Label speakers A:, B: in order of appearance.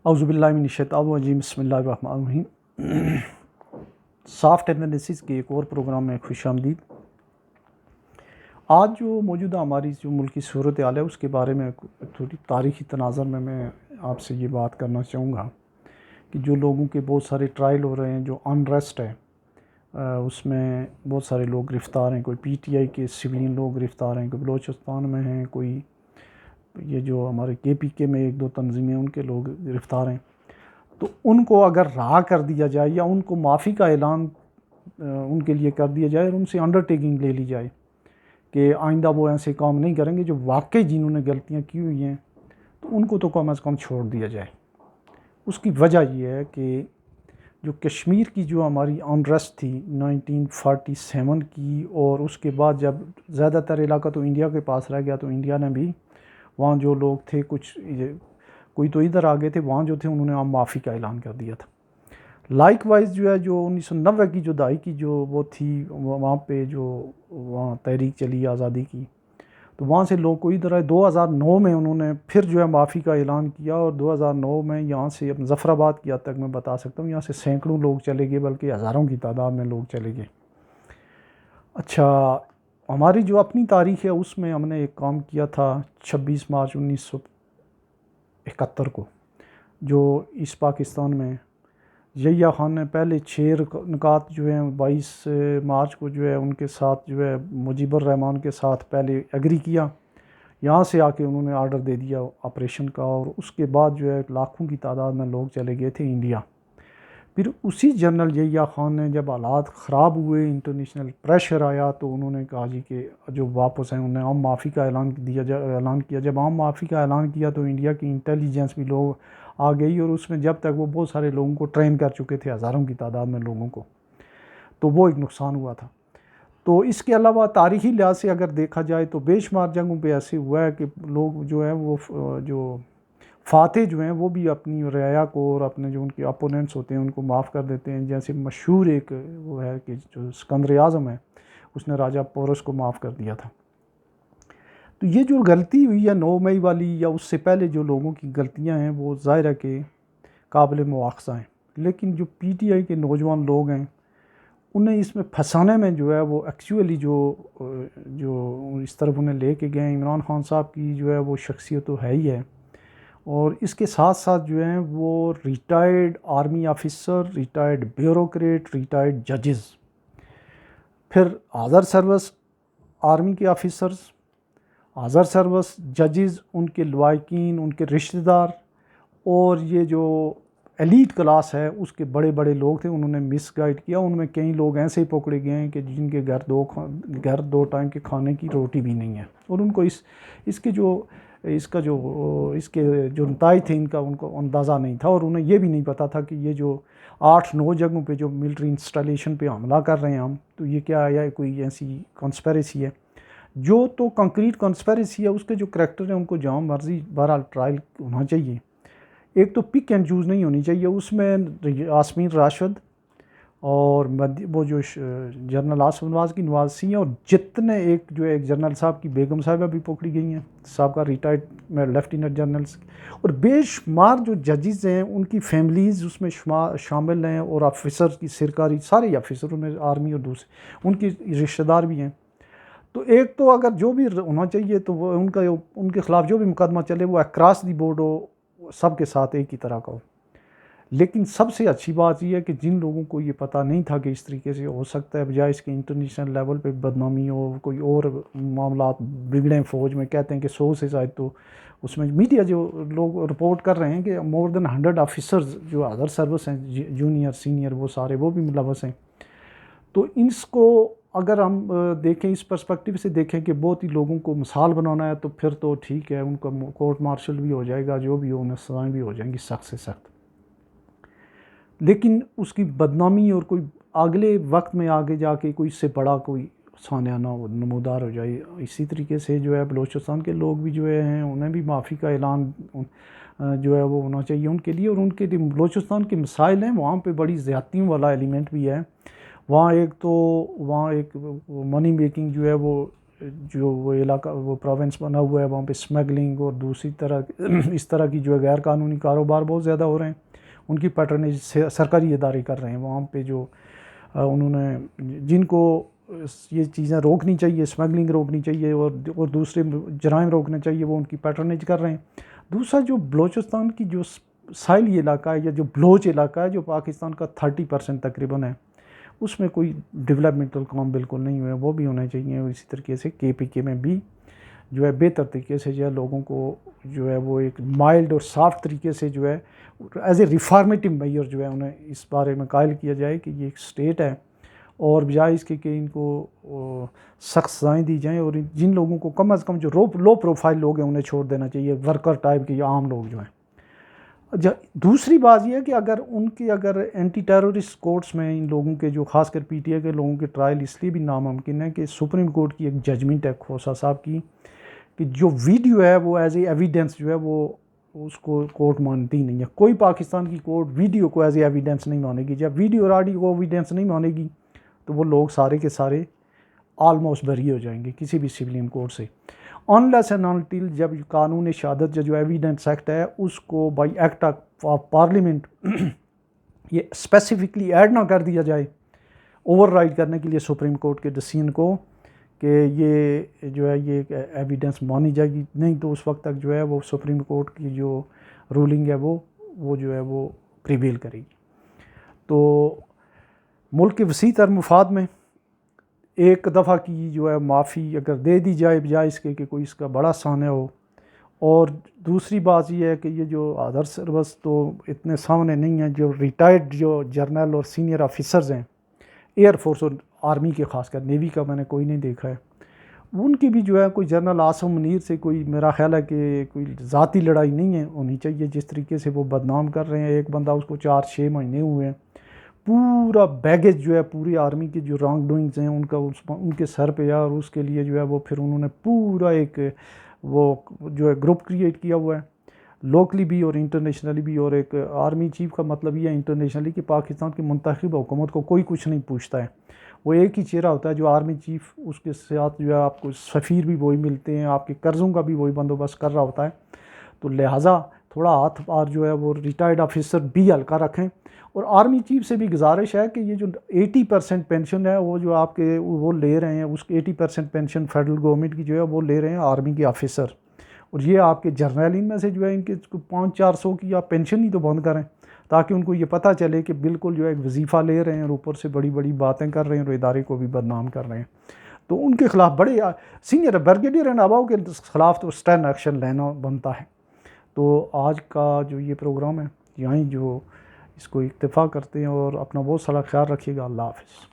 A: اعوذ باللہ من الشیطان الرجیم، بسم اللہ الرحمن الرحیم۔ سافٹ انالیسس کے ایک اور پروگرام میں خوش آمدید۔ آج جو موجودہ ہماری جو ملکی صورتحال ہے اس کے بارے میں تھوڑی تاریخی تناظر میں آپ سے یہ بات کرنا چاہوں گا کہ جو لوگوں کے بہت سارے ٹرائل ہو رہے ہیں، جو انریسٹ ہے اس میں بہت سارے لوگ گرفتار ہیں۔ کوئی پی ٹی آئی کے سویلین لوگ گرفتار ہیں، کوئی بلوچستان میں ہیں، کوئی یہ جو ہمارے کے پی کے میں ایک دو تنظیمیں ان کے لوگ گرفتار ہیں۔ تو ان کو اگر رہا کر دیا جائے یا ان کو معافی کا اعلان ان کے لیے کر دیا جائے اور ان سے انڈر ٹیکنگ لے لی جائے کہ آئندہ وہ ایسے کام نہیں کریں گے، جو واقعی جنہوں نے غلطیاں کی ہوئی ہیں تو ان کو تو کم از کم چھوڑ دیا جائے۔ اس کی وجہ یہ ہے کہ جو کشمیر کی جو ہماری انریسٹ تھی 1947 کی، اور اس کے بعد جب زیادہ تر علاقہ تو انڈیا کے پاس رہ گیا، تو انڈیا نے بھی وہاں جو لوگ تھے، کوئی تو ادھر آ گئے تھے، وہاں جو تھے انہوں نے عام معافی کا اعلان کر دیا تھا۔ لائک وائز جو ہے جو 1990 کی جو دہائی کی جو وہ تھی، وہاں پہ جو وہاں تحریک چلی آزادی کی، تو وہاں سے لوگ کوئی ادھر آئے۔ 2009 میں انہوں نے پھر جو ہے معافی کا اعلان کیا، اور 2009 میں یہاں سے ظفر آباد کی حد تک میں بتا سکتا ہوں، یہاں سے سینکڑوں لوگ چلے گئے، بلکہ ہزاروں کی تعداد میں لوگ چلے گئے۔ اچھا، ہماری جو اپنی تاریخ ہے اس میں ہم نے ایک کام کیا تھا 26 مارچ 1971 کو، جو اس پاکستان میں یحییٰ خان نے پہلے 6 نکات جو ہیں 22 مارچ کو جو ہے ان کے ساتھ جو ہے مجیب الرحمان کے ساتھ پہلے ایگری کیا، یہاں سے آ کے انہوں نے آرڈر دے دیا آپریشن کا، اور اس کے بعد جو ہے لاکھوں کی تعداد میں لوگ چلے گئے تھے انڈیا۔ پھر اسی جنرل یحییٰ خان نے جب حالات خراب ہوئے، انٹرنیشنل پریشر آیا، تو انہوں نے کہا جی کہ جو واپس ہیں، انہوں نے عام معافی کا اعلان کیا۔ جب عام معافی کا اعلان کیا تو انڈیا کی انٹیلیجنس بھی لوگ آ گئی، اور اس میں جب تک وہ بہت سارے لوگوں کو ٹرین کر چکے تھے، ہزاروں کی تعداد میں لوگوں کو، تو وہ ایک نقصان ہوا تھا۔ تو اس کے علاوہ تاریخی لحاظ سے اگر دیکھا جائے تو بے شمار جنگوں پہ ایسے ہوا ہے کہ لوگ جو ہیں وہ جو فاتح جو ہیں وہ بھی اپنی رعایا کو اور اپنے جو ان کے اپوننٹس ہوتے ہیں ان کو معاف کر دیتے ہیں۔ جیسے مشہور ایک وہ ہے کہ جو سکندر اعظم ہے، اس نے راجہ پورس کو معاف کر دیا تھا۔ تو یہ جو غلطی ہوئی ہے 9 مئی والی، یا اس سے پہلے جو لوگوں کی غلطیاں ہیں، وہ ظاہر ہے کہ قابل مواخذہ ہیں، لیکن جو پی ٹی آئی کے نوجوان لوگ ہیں انہیں اس میں پھنسانے میں جو ہے وہ ایکچولی جو اس طرف انہیں لے کے گئے ہیں، عمران خان صاحب کی جو ہے وہ شخصیت تو ہے ہی ہے، اور اس کے ساتھ ساتھ جو ہیں وہ retired army officer, retired bureaucrat, retired ججز، پھر حاضر سروس آرمی کے آفیسرز، حاضر سروس ججز، ان کے لواحقین، ان کے رشتہ دار، اور یہ جو ایلیٹ کلاس ہے اس کے بڑے بڑے لوگ تھے، انہوں نے مس گائیڈ کیا۔ ان میں کئی لوگ ایسے ہی پکڑے گئے ہیں کہ جن کے گھر دو ٹائم کے کھانے کی روٹی بھی نہیں ہے، اور ان کو اس کے جو نتائج تھے ان کا ان کو اندازہ نہیں تھا، اور انہیں یہ بھی نہیں پتہ تھا کہ یہ جو 8-9 جگہوں پہ جو ملٹری انسٹالیشن پہ حملہ کر رہے ہیں ہم، تو یہ کیا ہے، کوئی ایسی کنسپیریسی ہے جو تو کنکریٹ کنسپیریسی ہے۔ اس کے جو کریکٹر ہیں ان کو جہاں مرضی بہرحال ٹرائل ہونا چاہیے، ایک تو پک اینڈ چوز نہیں ہونی چاہیے۔ اس میں یاسمین راشد اور وہ جو جنرل آصف نواز کی نوازی ہیں، اور جتنے ایک جنرل صاحب کی بیگم صاحبہ بھی پکڑی گئی ہیں، سابقہ ریٹائرڈ لیفٹیننٹ جنرلز، اور بے شمار جو ججز ہیں ان کی فیملیز اس میں شامل ہیں، اور آفیسر کی سرکاری سارے آفیسروں میں آرمی اور دوسرے ان کی رشتہ دار بھی ہیں۔ تو ایک تو اگر جو بھی ہونا چاہیے تو وہ ان کے خلاف جو بھی مقدمہ چلے وہ اکراس دی بورڈ ہو، سب کے ساتھ ایک ہی طرح کا ہو۔ لیکن سب سے اچھی بات یہ ہے کہ جن لوگوں کو یہ پتہ نہیں تھا کہ اس طریقے سے ہو سکتا ہے، بجائے اس کے انٹرنیشنل لیول پہ بدنامی ہو، کوئی اور معاملات بگڑیں فوج میں، کہتے ہیں کہ 100 سے زائد، تو اس میں میڈیا جو لوگ رپورٹ کر رہے ہیں کہ مور دین 100 آفیسرز جو ادر سروس ہیں، جونیئر سینئر، وہ سارے وہ بھی ملوث ہیں۔ تو اس کو اگر ہم دیکھیں، اس پرسپیکٹیو سے دیکھیں کہ بہت ہی لوگوں کو مثال بنانا ہے، تو پھر تو ٹھیک ہے، ان کا کورٹ مارشل بھی ہو جائے گا، جو بھی ہو، انہیں سزائیں بھی ہو جائیں گی سخت سے سخت، لیکن اس کی بدنامی اور کوئی اگلے وقت میں آگے جا کے کوئی اس سے بڑا کوئی سانحہ نہ نمودار ہو جائے۔ اسی طریقے سے جو ہے بلوچستان کے لوگ بھی جو ہیں انہیں بھی معافی کا اعلان جو ہے وہ ہونا چاہیے ان کے لیے، اور ان کے بلوچستان کے مسائل ہیں، وہاں پہ بڑی زیادتیوں والا ایلیمنٹ بھی ہے۔ وہاں ایک منی میکنگ جو ہے وہ جو وہ علاقہ وہ پروونس بنا ہوا ہے وہاں پہ اسمگلنگ اور دوسری طرح اس طرح کی جو ہے غیر قانونی کاروبار بہت زیادہ ہو رہے ہیں. ان کی پیٹرنیج سے سرکاری ادارے کر رہے ہیں وہاں پہ. جو انہوں نے جن کو یہ چیزیں روکنی چاہیے، اسمگلنگ روکنی چاہیے اور دوسرے جرائم روکنے چاہیے، وہ ان کی پیٹرنیج کر رہے ہیں. دوسرا جو بلوچستان کی جو ساحلی علاقہ ہے یا جو بلوچ علاقہ ہے جو پاکستان کا 30% تقریباً ہے، اس میں کوئی ڈیولپمنٹل کام بالکل نہیں ہوئے، وہ بھی ہونے چاہیے. اسی طریقے سے KPK میں بھی جو ہے بہتر طریقے سے جو ہے لوگوں کو جو ہے وہ ایک مائلڈ اور سافٹ طریقے سے جو ہے ایز اے ریفارمیٹو میئر جو ہے انہیں اس بارے میں قائل کیا جائے کہ یہ ایک اسٹیٹ ہے، اور بجائے اس کے کہ ان کو سخت سزائیں دی جائیں، اور جن لوگوں کو کم از کم جو لو پروفائل لوگ ہیں انہیں چھوڑ دینا چاہیے، ورکر ٹائپ کے یا عام لوگ جو ہیں. دوسری بات یہ ہے کہ اگر اینٹی ٹیرورسٹ کورٹس میں ان لوگوں کے جو خاص کر PTI کے لوگوں کے ٹرائل اس لیے بھی ناممکن ہے کہ سپریم کورٹ کی ایک ججمنٹ ہے کھوسا صاحب کی کہ جو ویڈیو ہے وہ ایز اے ایویڈنس جو ہے وہ اس کو کورٹ مانتی نہیں ہے. کوئی پاکستان کی کورٹ ویڈیو کو ایز اے ایویڈنس نہیں مانے گی. جب ویڈیو اور آڈیو کو ایویڈنس نہیں مانے گی تو وہ لوگ سارے کے سارے آلموسٹ بری ہو جائیں گے کسی بھی سویلین کورٹ سے. انلیس اینڈ انٹل جب قانون شہادت جو ایویڈنس ایکٹ ہے اس کو بائی ایکٹ آف پارلیمنٹ یہ اسپیسیفکلی ایڈ نہ کر دیا جائے اوور رائڈ کرنے کے لیے سپریم کورٹ کے ڈیسیژن کو کہ یہ جو ہے یہ ایویڈنس مانی جائے گی، نہیں تو اس وقت تک جو ہے وہ سپریم کورٹ کی جو رولنگ ہے وہ جو ہے وہ پریویل کرے گی. تو ملک کے وسیع تر مفاد میں ایک دفعہ کی جو ہے معافی اگر دے دی جائے بجائے اس کے کہ کوئی اس کا بڑا سانحہ ہو. اور دوسری بات یہ ہے کہ یہ جو ادر سروس تو اتنے سامنے نہیں ہیں، جو ریٹائرڈ جو جرنل اور سینئر آفیسرز ہیں ایئر فورس اور آرمی کے، خاص کر نیوی کا میں نے کوئی نہیں دیکھا ہے، ان کی بھی جو ہے کوئی جنرل عاصم منیر سے کوئی میرا خیال ہے کہ کوئی ذاتی لڑائی نہیں ہے ہونی چاہیے. جس طریقے سے وہ بدنام کر رہے ہیں، ایک بندہ اس کو 4-6 مہینے ہوئے ہیں، پورا بیگیج جو ہے پوری آرمی کی جو رانگ ڈوئنگز ہیں ان کے سر پہ، اور اس کے لیے جو ہے وہ پھر انہوں نے پورا ایک وہ جو ہے گروپ کریٹ کیا ہوا ہے لوکلی بھی اور انٹرنیشنلی بھی. اور ایک آرمی چیف کا مطلب یہ ہے انٹرنیشنلی کہ پاکستان کی منتخب حکومت کو کوئی کچھ نہیں پوچھتا ہے، وہ ایک ہی چہرہ ہوتا ہے جو آرمی چیف، اس کے ساتھ جو ہے آپ کو سفیر بھی وہی ملتے ہیں، آپ کے قرضوں کا بھی وہی بندوبست کر رہا ہوتا ہے. تو لہٰذا تھوڑا ہاتھ پار جو ہے وہ ریٹائرڈ آفیسر بھی ہلکا رکھیں. اور آرمی چیف سے بھی گزارش ہے کہ یہ جو 80% پینشن ہے وہ جو آپ کے وہ لے رہے ہیں، اس 80% پینشن فیڈرل گورنمنٹ کی جو ہے وہ لے رہے ہیں آرمی کے آفیسر، اور یہ آپ کے جرنیل ان میں سے جو ہے ان کے 500-400 کی آپ پینشن ہی تو بند کریں تاکہ ان کو یہ پتہ چلے کہ بالکل جو ہے ایک وظیفہ لے رہے ہیں اور اوپر سے بڑی بڑی باتیں کر رہے ہیں اور ادارے کو بھی بدنام کر رہے ہیں. تو ان کے خلاف بڑے سینئر بریگیڈیئر اینڈ اباؤ کے خلاف تو سٹرن ایکشن لینا بنتا ہے. تو آج کا جو یہ پروگرام ہے یہیں جو اس کو اکتفا کرتے ہیں، اور اپنا بہت سارا خیال رکھیے گا. اللہ حافظ.